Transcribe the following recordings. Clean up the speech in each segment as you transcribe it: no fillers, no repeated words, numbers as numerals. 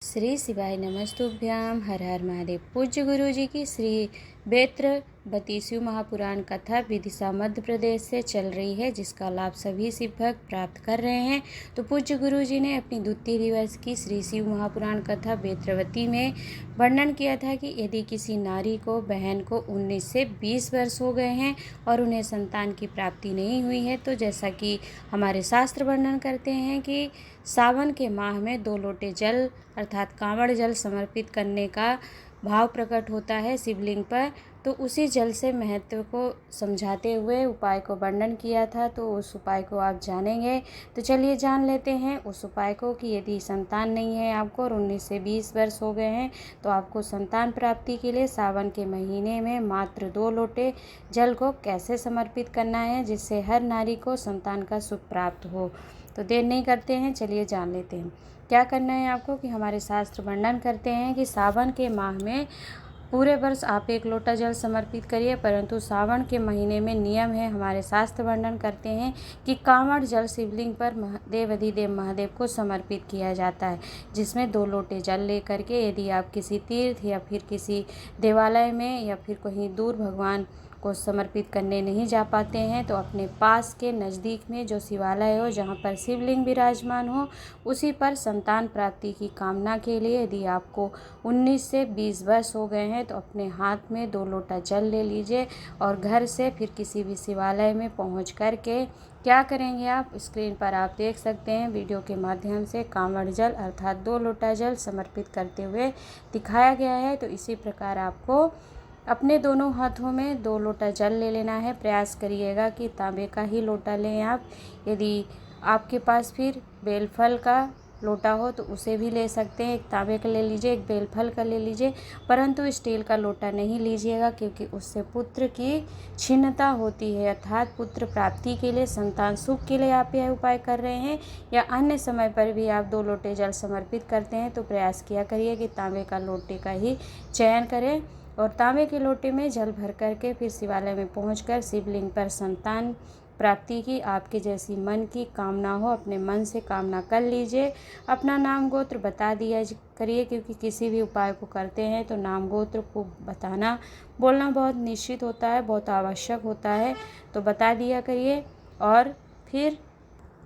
श्री शिवाय नमस्तुभ्याम। हर हर महादेव। पूज्य गुरु जी की श्री बेत्रवती शिव महापुराण कथा विदिशा मध्य प्रदेश से चल रही है, जिसका लाभ सभी शिव भक्त प्राप्त कर रहे हैं। तो पूज्य गुरु जी ने अपनी द्वितीय दिवस की श्री शिव महापुराण कथा बेत्रवती में वर्णन किया था कि यदि किसी नारी को, बहन को 19 से 20 वर्ष हो गए हैं और उन्हें संतान की प्राप्ति नहीं हुई है, तो जैसा कि हमारे शास्त्र वर्णन करते हैं कि सावन के माह में 2 लोटे जल अर्थात कांवड़ जल समर्पित करने का भाव प्रकट होता है शिवलिंग पर। तो उसी जल से महत्व को समझाते हुए उपाय को वर्णन किया था। तो उस उपाय को आप जानेंगे। तो चलिए जान लेते हैं उस उपाय को कि यदि संतान नहीं है आपको और 19 से 20 वर्ष हो गए हैं, तो आपको संतान प्राप्ति के लिए सावन के महीने में मात्र 2 लोटे जल को कैसे समर्पित करना है, जिससे हर नारी को संतान का सुख प्राप्त हो। तो देर नहीं करते हैं, चलिए जान लेते हैं क्या करना है आपको। कि हमारे शास्त्र वर्णन करते हैं कि सावन के माह में पूरे वर्ष आप 1 लोटा जल समर्पित करिए, परंतु सावन के महीने में नियम है, हमारे शास्त्र वर्णन करते हैं कि कांवड़ जल शिवलिंग पर देव अधिदेव महादेव को समर्पित किया जाता है, जिसमें 2 लोटे जल लेकर के यदि आप किसी तीर्थ या फिर किसी देवालय में या फिर कहीं दूर भगवान को समर्पित करने नहीं जा पाते हैं, तो अपने पास के नज़दीक में जो शिवालय हो, जहाँ पर शिवलिंग विराजमान हो, उसी पर संतान प्राप्ति की कामना के लिए यदि आपको 19 से 20 वर्ष हो गए हैं, तो अपने हाथ में 2 लोटा जल ले लीजिए और घर से फिर किसी भी शिवालय में पहुँच कर के क्या करेंगे, आप स्क्रीन पर आप देख सकते हैं वीडियो के माध्यम से कांवड़ जल अर्थात 2 लोटा जल समर्पित करते हुए दिखाया गया है। तो इसी प्रकार आपको अपने दोनों हाथों में 2 लोटा जल ले लेना है। प्रयास करिएगा कि तांबे का ही लोटा लें आप। यदि आपके पास फिर बेलफल का लोटा हो तो उसे भी ले सकते हैं। एक तांबे का ले लीजिए, एक बेलफल का ले लीजिए, परंतु स्टील का लोटा नहीं लीजिएगा, क्योंकि उससे पुत्र की क्षीणता होती है। अर्थात पुत्र प्राप्ति के लिए, संतान सुख के लिए आप यह उपाय कर रहे हैं या अन्य समय पर भी आप 2 लोटे जल समर्पित करते हैं, तो प्रयास किया करिए कि तांबे का लोटे का ही चयन करें और तांबे के लोटे में जल भर करके फिर शिवालय में पहुंचकर शिवलिंग पर संतान प्राप्ति की आपके जैसी मन की कामना हो, अपने मन से कामना कर लीजिए। अपना नाम गोत्र बता दिया करिए, क्योंकि किसी भी उपाय को करते हैं तो नाम गोत्र को बताना, बोलना बहुत निश्चित होता है, बहुत आवश्यक होता है। तो बता दिया करिए और फिर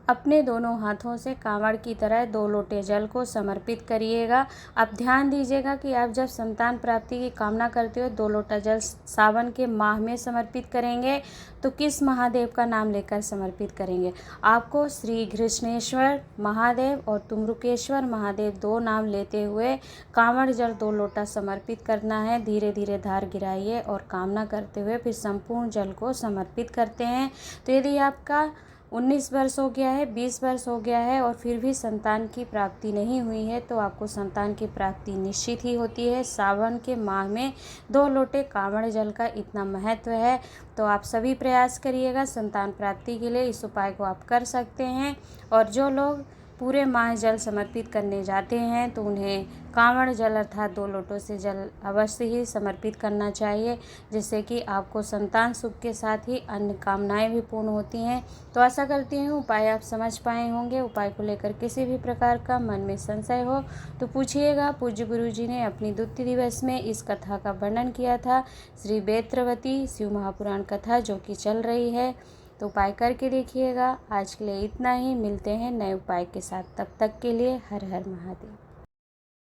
अपने दोनों हाथों से कांवड़ की तरह 2 लोटे जल को समर्पित करिएगा। आप ध्यान दीजिएगा कि आप जब संतान प्राप्ति की कामना करते हो 2 लोटा जल सावन के माह में समर्पित करेंगे, तो किस महादेव का नाम लेकर समर्पित करेंगे। आपको श्री घृष्णेश्वर महादेव और तुम्रुकेश्वर महादेव 2 नाम लेते हुए कांवड़ जल 2 लोटा समर्पित करना है। धीरे धीरे धार गिराइए और कामना करते हुए फिर संपूर्ण जल को समर्पित करते हैं। तो यदि आपका 19 वर्ष हो गया है, 20 वर्ष हो गया है और फिर भी संतान की प्राप्ति नहीं हुई है, तो आपको संतान की प्राप्ति निश्चित ही होती है। सावन के माह में 2 लोटे कांवड़ जल का इतना महत्व है। तो आप सभी प्रयास करिएगा संतान प्राप्ति के लिए। इस उपाय को आप कर सकते हैं। और जो लोग पूरे माह जल समर्पित करने जाते हैं, तो उन्हें कांवड़ जल अर्थात 2 लोटों से जल अवश्य ही समर्पित करना चाहिए, जिससे कि आपको संतान सुख के साथ ही अन्य कामनाएं भी पूर्ण होती हैं। तो आशा करती हूँ उपाय आप समझ पाए होंगे। उपाय को लेकर किसी भी प्रकार का मन में संशय हो तो पूछिएगा। पूज्य गुरु जी ने अपनी द्वितीय दिवस में इस कथा का वर्णन किया था, श्री बेत्रवती शिव महापुराण कथा, जो कि चल रही है। तो उपाय करके देखिएगा। आज के लिए इतना ही, मिलते हैं नए उपाय के साथ। तब तक के लिए हर हर महादेव।